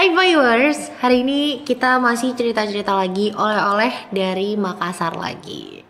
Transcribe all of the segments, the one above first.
Hai viewers, hari ini kita masih cerita-cerita lagi oleh-oleh dari Makassar lagi.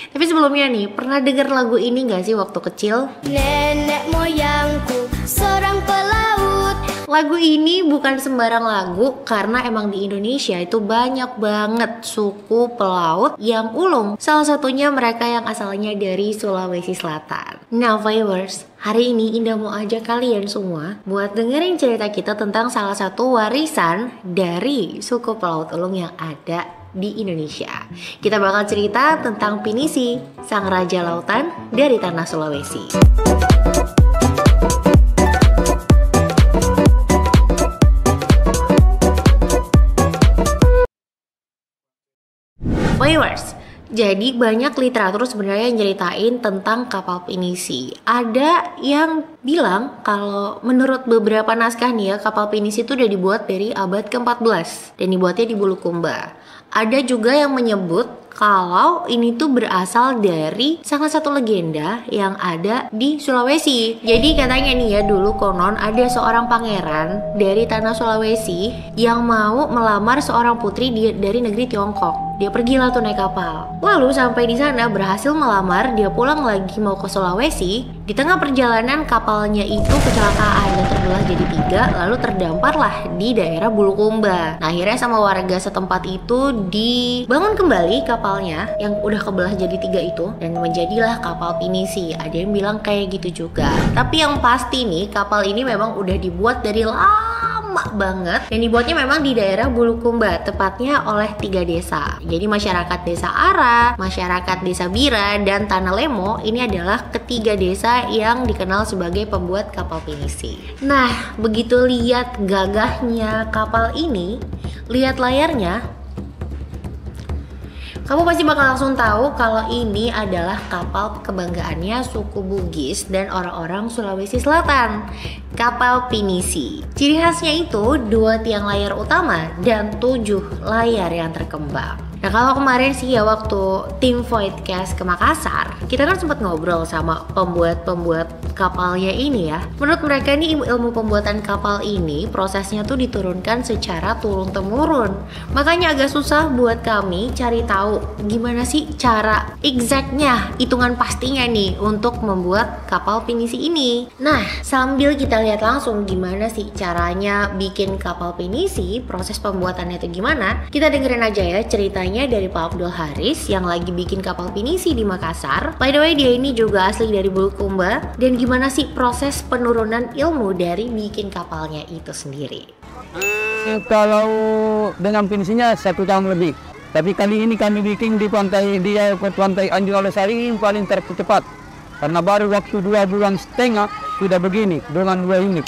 Tapi sebelumnya nih, pernah denger lagu ini gak sih waktu kecil? Nenek moyangku seorang pelaut. Lagu ini bukan sembarang lagu karena emang di Indonesia itu banyak banget suku pelaut yang ulung. Salah satunya mereka yang asalnya dari Sulawesi Selatan. Nah viewers, hari ini Indah mau ajak kalian semua buat dengerin cerita kita tentang salah satu warisan dari suku pelaut ulung yang ada di Indonesia. Kita bakal cerita tentang Pinisi, sang raja lautan dari tanah Sulawesi. Viewers, jadi banyak literatur sebenarnya yang nyeritain tentang kapal Pinisi. Ada yang bilang kalau menurut beberapa naskah nih ya, kapal Pinisi itu udah dibuat dari abad ke-14 dan dibuatnya di Bulukumba. Ada juga yang menyebut kalau ini tuh berasal dari salah satu legenda yang ada di Sulawesi. Jadi katanya nih ya, dulu konon ada seorang pangeran dari tanah Sulawesi yang mau melamar seorang putri dari negeri Tiongkok. Dia pergilah tuh naik kapal. Lalu sampai di sana berhasil melamar, dia pulang lagi mau ke Sulawesi. Di tengah perjalanan kapalnya itu kecelakaan dan terbelah jadi 3, lalu terdamparlah di daerah Bulukumba. Nah akhirnya sama warga setempat itu dibangun kembali kapalnya yang udah kebelah jadi 3 itu dan menjadilah kapal Pinisi. Ada yang bilang kayak gitu juga. Tapi yang pasti nih, kapal ini memang udah dibuat dari lama banget dan dibuatnya memang di daerah Bulukumba, tepatnya oleh 3 desa. Jadi masyarakat desa Ara, masyarakat desa Bira, dan Tanah Lemo ini adalah ketiga desa yang dikenal sebagai pembuat kapal Pinisi. Nah, begitu lihat gagahnya kapal ini, lihat layarnya, kamu pasti bakal langsung tahu kalau ini adalah kapal kebanggaannya suku Bugis dan orang-orang Sulawesi Selatan, kapal Pinisi. Ciri khasnya itu 2 tiang layar utama dan 7 layar yang terkembang. Nah kalau kemarin sih ya waktu tim Voidcast ke Makassar, kita kan sempat ngobrol sama pembuat kapalnya ini ya. Menurut mereka ini ilmu pembuatan kapal ini prosesnya tuh diturunkan secara turun-temurun. Makanya agak susah buat kami cari tahu gimana sih cara exactnya, hitungan pastinya nih untuk membuat kapal Pinisi ini. Nah sambil kita lihat langsung gimana sih caranya bikin kapal Pinisi, proses pembuatannya itu gimana, kita dengerin aja ya ceritanya dari Pak Abdul Haris yang lagi bikin kapal Pinisi di Makassar. By the way dia ini juga asli dari Bulukumba. Dan gimana sih proses penurunan ilmu dari bikin kapalnya itu sendiri? Kalau dengan Pinisinya 1 tahun lebih. Tapi kali ini kami bikin di pantai Anjing Olesari yang paling tercepat. Karena baru waktu 2,5 bulan sudah begini dengan 2 unit.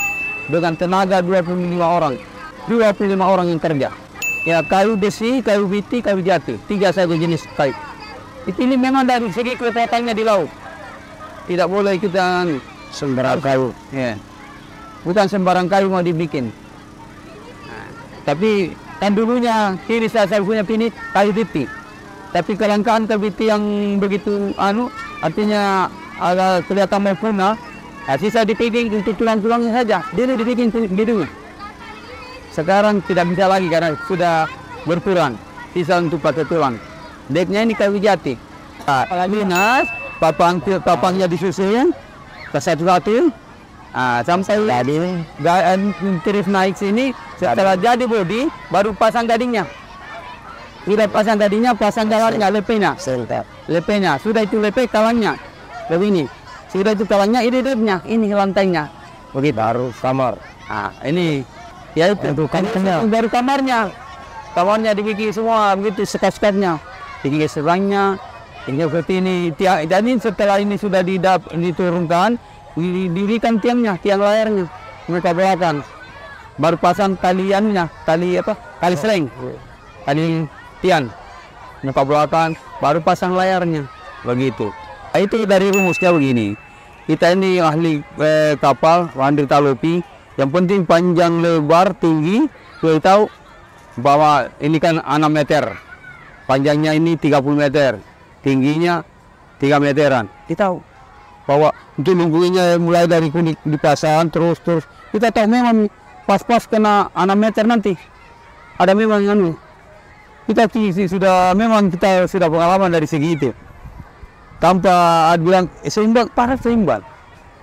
Dengan tenaga 25 orang. 25 orang yang kerja. Ya kayu besi, kayu biti, kayu jati, 3 saja jenis kayu. Ini memang dari segi kecepatannya di laut. Tidak boleh kita sembarang kayu. Ya. Bukan sembarang kayu mau dibikin. Nah, tapi kan dulunya kiri saya punya ini kayu biti. Tapi kelangkaan kayu biti yang begitu artinya agak kelihatan sempurna. Nah, sisa dibikin untuk tulang-tulangnya saja. Dia dibikin gitu. Sekarang tidak bisa lagi karena sudah berkurang, sisa untuk pakai tulang. Deknya ini kayu jati. Minus, papangnya disusun ke satu-satu. Sampai terus naik sini, setelah jadi bodi, baru pasang gadingnya. Sudah pasang gadingnya, pasang galangnya, lepenya. Sudah itu lepe kalangnya. Begini, sudah itu kalangnya, ini depnya, ini lantainya. Begitu. Baru kamar. Ini. Ya itu baru kamarnya dibikin semua begitu sekat-sekatnya, tinggi serangnya, tinggi seperti ini. Dan setelah ini sudah diturunkan, didirikan tiang layarnya, mereka belakang, baru pasang tali seleng, tali tiang, mereka belakang, baru pasang layarnya, begitu. Itu dari rumusnya begini. Kita ini ahli kapal, Wandri Talopi. Yang penting panjang, lebar, tinggi. Sudah tahu bahwa ini kan 6 meter. Panjangnya ini 30 meter. Tingginya 3 meteran. Kita tahu bahwa untuk nungguinnya mulai dari kuning dipasang terus. Kita tahu memang pas-pas kena 6 meter nanti ada memang kita sudah pengalaman dari segi itu. Tanpa ada bilang seimbang, parah seimbang.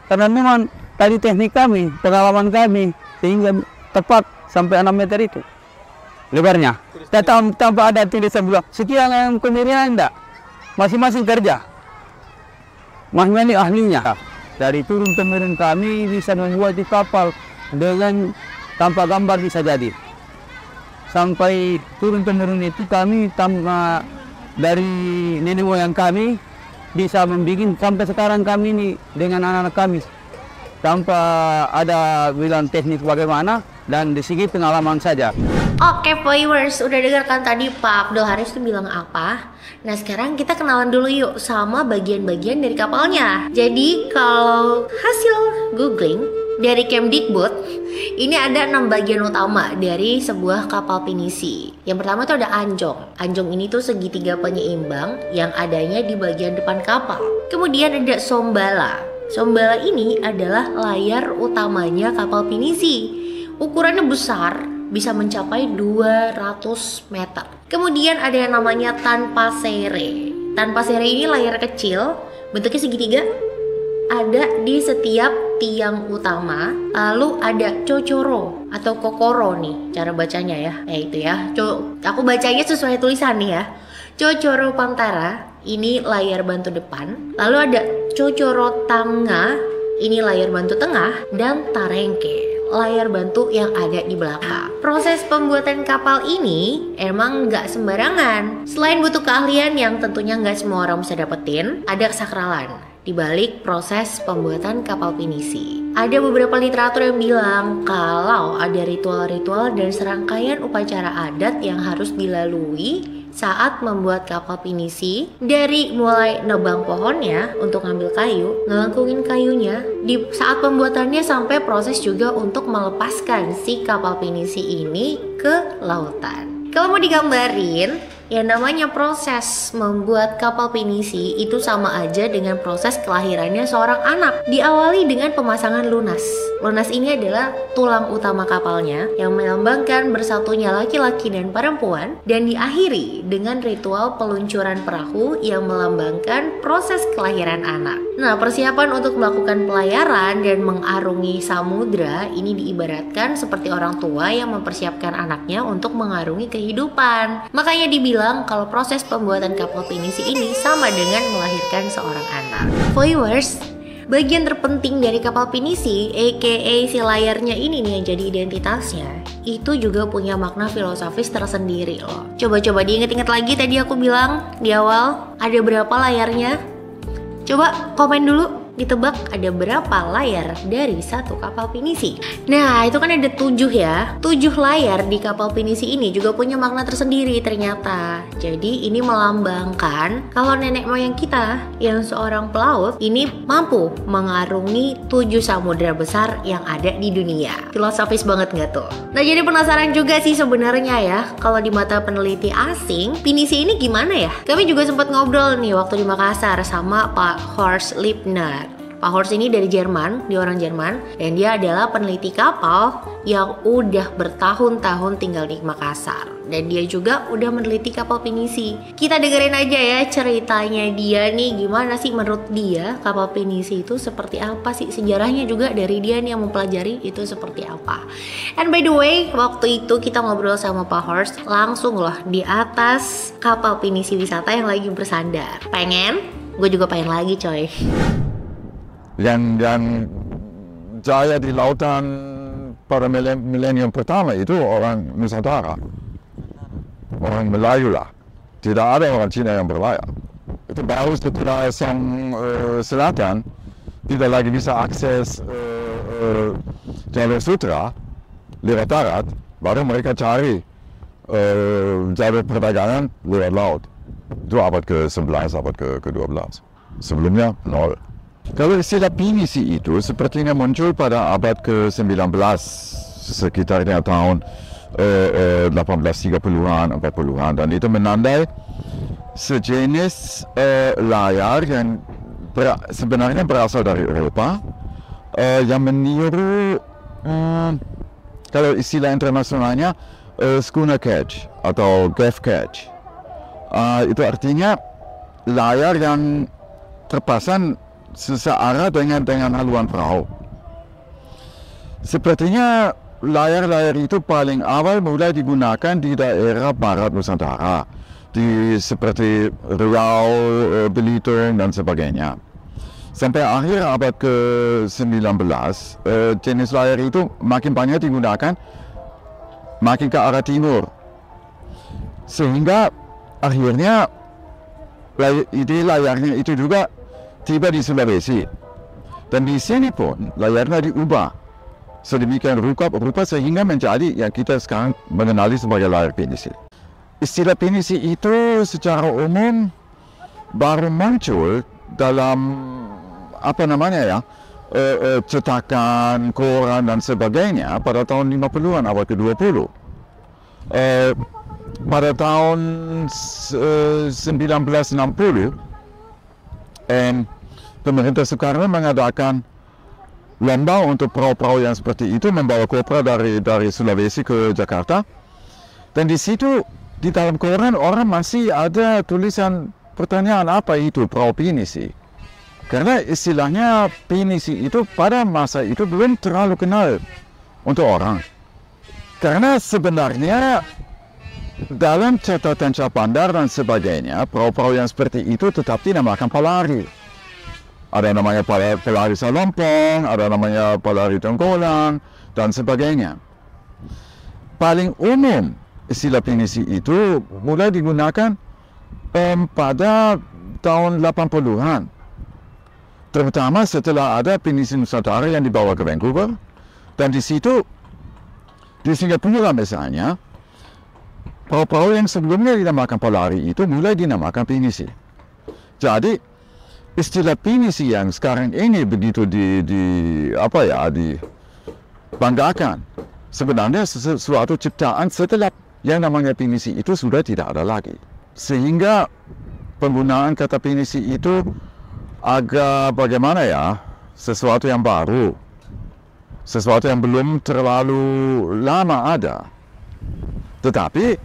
Karena memang tadi teknik kami, pengalaman kami sehingga tepat sampai 6 meter itu lebarnya. Tanpa ada tulisan bilang sekian yang kemirian enggak. Masing-masing kerja. Masing-masing ahlinya. Dari turun temurun kami bisa membuat di kapal dengan tanpa gambar bisa jadi. Sampai turun temurun itu kami dari nenek moyang kami bisa membuat sampai sekarang kami ini dengan anak-anak kami tanpa ada bilang teknik bagaimana dan di segi pengalaman saja. Oke viewers, udah dengarkan tadi Pak Abdul Haris tuh bilang apa? Nah sekarang kita kenalan dulu yuk sama bagian-bagian dari kapalnya. Jadi kalau hasil googling dari Kemdikbud, ini ada 6 bagian utama dari sebuah kapal pinisi. Yang pertama tuh ada anjong. Anjong ini tuh segitiga penyeimbang yang adanya di bagian depan kapal. Kemudian ada sombala. Sombala ini adalah layar utamanya kapal pinisi. Ukurannya besar, bisa mencapai 200 meter. Kemudian ada yang namanya tanpasere. Tanpasere ini layar kecil, bentuknya segitiga, ada di setiap tiang utama. Lalu ada cocoro atau kokoro nih cara bacanya ya. Itu ya. Aku bacanya sesuai tulisan nih ya. Cocoro pantara ini layar bantu depan. Lalu ada cocoro tanga, ini layar bantu tengah, dan tarengke, layar bantu yang ada di belakang. Proses pembuatan kapal ini emang nggak sembarangan. Selain butuh keahlian yang tentunya nggak semua orang bisa dapetin, ada kesakralan di balik proses pembuatan kapal pinisi. Ada beberapa literatur yang bilang kalau ada ritual-ritual dan serangkaian upacara adat yang harus dilalui saat membuat kapal pinisi, dari mulai nebang pohonnya untuk ngambil kayu, ngelengkungin kayunya di saat pembuatannya, sampai proses juga untuk melepaskan si kapal pinisi ini ke lautan. Kalau mau digambarin, yang namanya proses membuat kapal pinisi itu sama aja dengan proses kelahirannya seorang anak. Diawali dengan pemasangan lunas. Lunas ini adalah tulang utama kapalnya yang melambangkan bersatunya laki-laki dan perempuan, dan diakhiri dengan ritual peluncuran perahu yang melambangkan proses kelahiran anak. Nah, persiapan untuk melakukan pelayaran dan mengarungi samudra ini diibaratkan seperti orang tua yang mempersiapkan anaknya untuk mengarungi kehidupan. Makanya dibilang kalau proses pembuatan kapal pinisi ini sama dengan melahirkan seorang anak. Viewers, bagian terpenting dari kapal pinisi, aka si layarnya ini nih yang jadi identitasnya, itu juga punya makna filosofis tersendiri loh. Coba-coba diinget-inget lagi tadi aku bilang di awal, ada berapa layarnya? Coba komen dulu, ditebak ada berapa layar dari satu kapal pinisi. Nah itu kan ada 7 ya. 7 layar di kapal pinisi ini juga punya makna tersendiri ternyata. Jadi ini melambangkan kalau nenek moyang kita yang seorang pelaut ini mampu mengarungi 7 samudra besar yang ada di dunia. Filosofis banget gak tuh? Nah jadi penasaran juga sih sebenarnya ya, kalau di mata peneliti asing pinisi ini gimana ya? Kami juga sempat ngobrol nih waktu di Makassar sama Pak Horst Liebner. Pak Horst ini dari Jerman, dia orang Jerman, dan dia adalah peneliti kapal yang udah bertahun-tahun tinggal di Makassar. Dan dia juga udah meneliti kapal pinisi. Kita dengerin aja ya ceritanya dia nih, gimana sih menurut dia kapal pinisi itu seperti apa sih, sejarahnya juga dari dia nih yang mempelajari itu seperti apa. And by the way, waktu itu kita ngobrol sama Pak Horst langsung loh di atas kapal pinisi wisata yang lagi bersandar. Pengen? Gue juga pengen lagi coy. Dan saya di lautan pada milenium pertama itu orang Nusantara, orang Melayu lah, tidak ada orang Cina yang berlayar. Itu baru setelah selatan tidak lagi bisa akses jalur sutra lewat darat, baru mereka cari jalur perdagangan lewat laut. Itu abad ke-11, abad ke-12. Sebelumnya nol. Kalau istilah pinisi itu sepertinya muncul pada abad ke-19, sekitar tahun 1830-an, 40-an, dan itu menandai sejenis layar yang sebenarnya berasal dari Eropa, yang meniru kalau istilah internasionalnya schooner catch atau gaff catch. Itu artinya layar yang terpasang searah dengan haluan perahu. Sepertinya layar-layar itu paling awal mulai digunakan di daerah barat Nusantara, seperti Riau, Belitung dan sebagainya. Sampai akhir abad ke-19, jenis layar itu makin banyak digunakan makin ke arah timur. Sehingga akhirnya ide layarnya itu juga tiba di Sulawesi. Dan di sini pun layarnya diubah sedemikian rupa sehingga menjadi yang kita sekarang mengenali sebagai layar pinisi. Istilah pinisi itu secara umum baru muncul dalam cetakan, koran dan sebagainya pada tahun 50-an abad ke-20. Pada tahun 1960, pemerintah Soekarno mengadakan lomba untuk perahu-perahu yang seperti itu membawa kopra dari Sulawesi ke Jakarta. Dan di situ di dalam koran orang masih ada tulisan pertanyaan apa itu perahu pinisi. Karena istilahnya pinisi itu pada masa itu belum terlalu kenal untuk orang. Karena sebenarnya dalam catatan Syah Bandar dan sebagainya, perahu-perahu yang seperti itu tetap dinamakan palari. Ada namanya palari Salompong, ada namanya palari Tengkolang, dan sebagainya. Paling umum istilah pinisi itu mulai digunakan pada tahun 80-an. Terutama setelah ada pinisi Nusantara yang dibawa ke Vancouver. Dan di situ, di Singapura misalnya, perahu-perahu yang sebelumnya dinamakan palari itu mulai dinamakan pinisi. Jadi, istilah pinisi yang sekarang ini begitu dibanggakan, sebenarnya sesuatu ciptaan setelah yang namanya pinisi itu sudah tidak ada lagi. Sehingga penggunaan kata pinisi itu agak bagaimana ya, sesuatu yang baru, sesuatu yang belum terlalu lama ada. Tetapi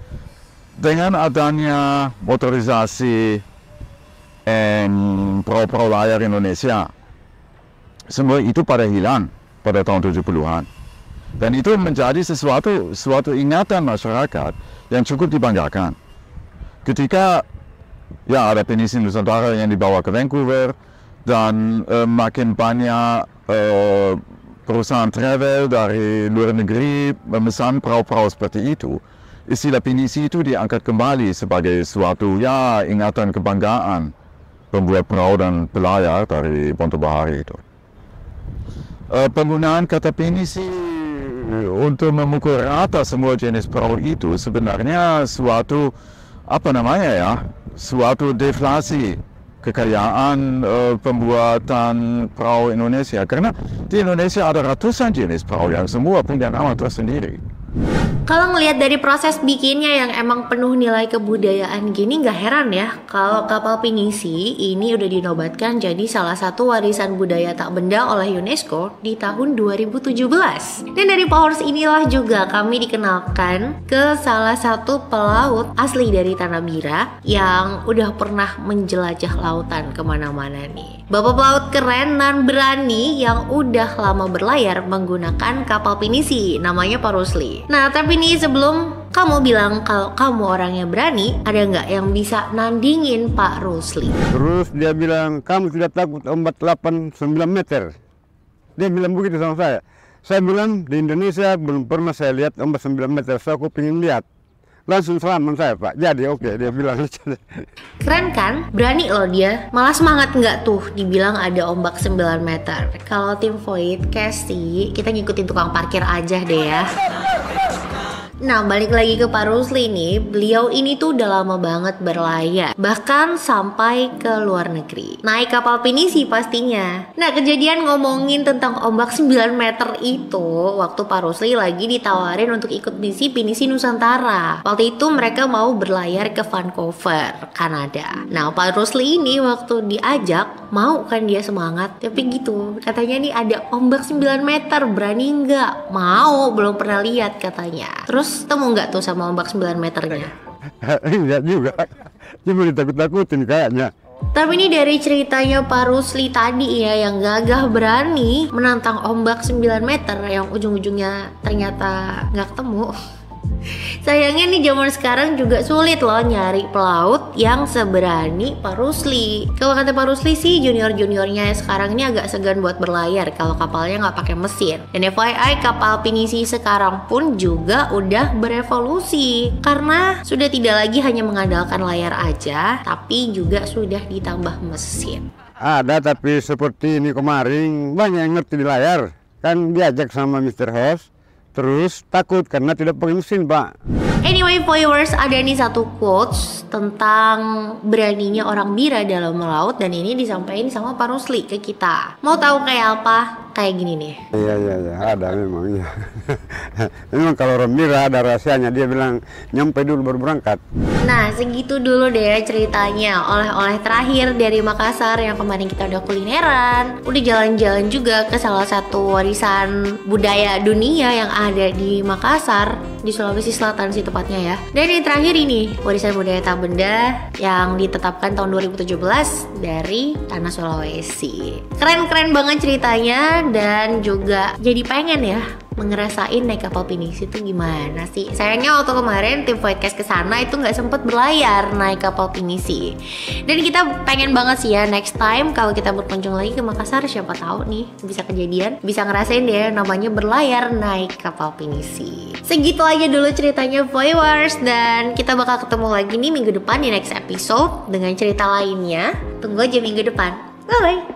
dengan adanya motorisasi perahu-perahu layar Indonesia, semua itu pada hilang pada tahun 70-an. Dan itu menjadi suatu ingatan masyarakat yang cukup dibanggakan. Ketika ya ada pinisi Nusantara yang dibawa ke Vancouver, dan makin banyak perusahaan travel dari luar negeri memesan perahu-perahu seperti itu, istilah pinisi itu diangkat kembali sebagai suatu ingatan kebanggaan pembuat perahu dan pelayar dari Ponto Bahari itu. Penggunaan kata pinisi untuk memukul rata semua jenis perahu itu sebenarnya suatu suatu deflasi kekayaan pembuatan perahu Indonesia. Karena di Indonesia ada ratusan jenis perahu yang semua punya nama tersendiri. Kalau ngelihat dari proses bikinnya yang emang penuh nilai kebudayaan gini, nggak heran ya kalau kapal pinisi ini udah dinobatkan jadi salah satu warisan budaya tak benda oleh UNESCO di tahun 2017. Dan dari Power inilah juga kami dikenalkan ke salah satu pelaut asli dari Tanah Bira yang udah pernah menjelajah lautan kemana-mana nih. Bapak pelaut keren dan berani yang udah lama berlayar menggunakan kapal pinisi, namanya Pak Rusli. Nah, tapi nih sebelum kamu bilang kalau kamu orangnya berani, ada nggak yang bisa nandingin Pak Rusli? Terus dia bilang, kamu tidak takut ombak 8-9 meter? Dia bilang begitu sama saya. Saya bilang, di Indonesia belum pernah saya lihat ombak 9 meter, so aku pengen lihat. Langsung selamat saya, Pak. Jadi oke, dia bilang. Keren kan? Berani loh dia. Malah semangat nggak tuh dibilang ada ombak 9 meter. Kalau tim Void, Casey, kita ngikutin tukang parkir aja deh ya. Nah, balik lagi ke Pak Rusli nih, beliau ini tuh udah lama banget berlayar, bahkan sampai ke luar negeri. Naik kapal pinisi pastinya. Nah, kejadian ngomongin tentang ombak 9 meter itu waktu Pak Rusli lagi ditawarin untuk ikut misi Pinisi Nusantara. Waktu itu mereka mau berlayar ke Vancouver, Kanada. Nah, Pak Rusli ini waktu diajak, mau kan dia semangat, tapi gitu, katanya nih ada ombak 9 meter, berani nggak? Mau, belum pernah lihat katanya. Terus temu nggak tuh sama ombak 9 meternya? Lihat juga, cuma ditakut-takutin kayaknya. Tapi ini dari ceritanya Pak Rusli tadi ya, yang gagah berani menantang ombak 9 meter yang ujung-ujungnya ternyata nggak ketemu. Sayangnya nih zaman sekarang juga sulit loh nyari pelaut yang seberani Pak Rusli. Kalau kata Pak Rusli sih junior-juniornya sekarang ini agak segan buat berlayar kalau kapalnya nggak pakai mesin. Dan FYI kapal pinisi sekarang pun juga udah berevolusi karena sudah tidak lagi hanya mengandalkan layar aja, tapi juga sudah ditambah mesin. Ada, tapi seperti ini kemarin banyak yang ngerti di layar. Kan diajak sama Mr. Host, terus takut karena tidak pakai mesin, Pak. Anyway, viewers, ada nih satu quotes tentang beraninya orang Bira dalam melaut, dan ini disampaikan sama Pak Rusli ke kita. Mau tahu kayak apa? Kayak gini nih. Iya, ada memang. Iya. Memang kalau orang Bira ada rahasianya, dia bilang nyampe dulu baru berangkat. Nah, segitu dulu deh ceritanya. Oleh-oleh terakhir dari Makassar yang kemarin kita udah kulineran, udah jalan-jalan juga ke salah satu warisan budaya dunia yang ada di Makassar, di Sulawesi Selatan sih tepatnya ya. Dan yang terakhir ini, warisan budaya tak benda yang ditetapkan tahun 2017 dari Tanah Sulawesi. Keren-keren banget ceritanya, dan juga jadi pengen ya ngerasain naik kapal pinisi itu gimana sih. Sayangnya waktu kemarin tim Voidcast kesana itu nggak sempet berlayar naik kapal pinisi. Dan kita pengen banget sih ya next time kalau kita berkunjung lagi ke Makassar, siapa tahu nih bisa kejadian, bisa ngerasain deh namanya berlayar naik kapal pinisi. Segitu aja dulu ceritanya viewers, dan kita bakal ketemu lagi nih minggu depan di next episode dengan cerita lainnya. Tunggu aja minggu depan. Bye bye.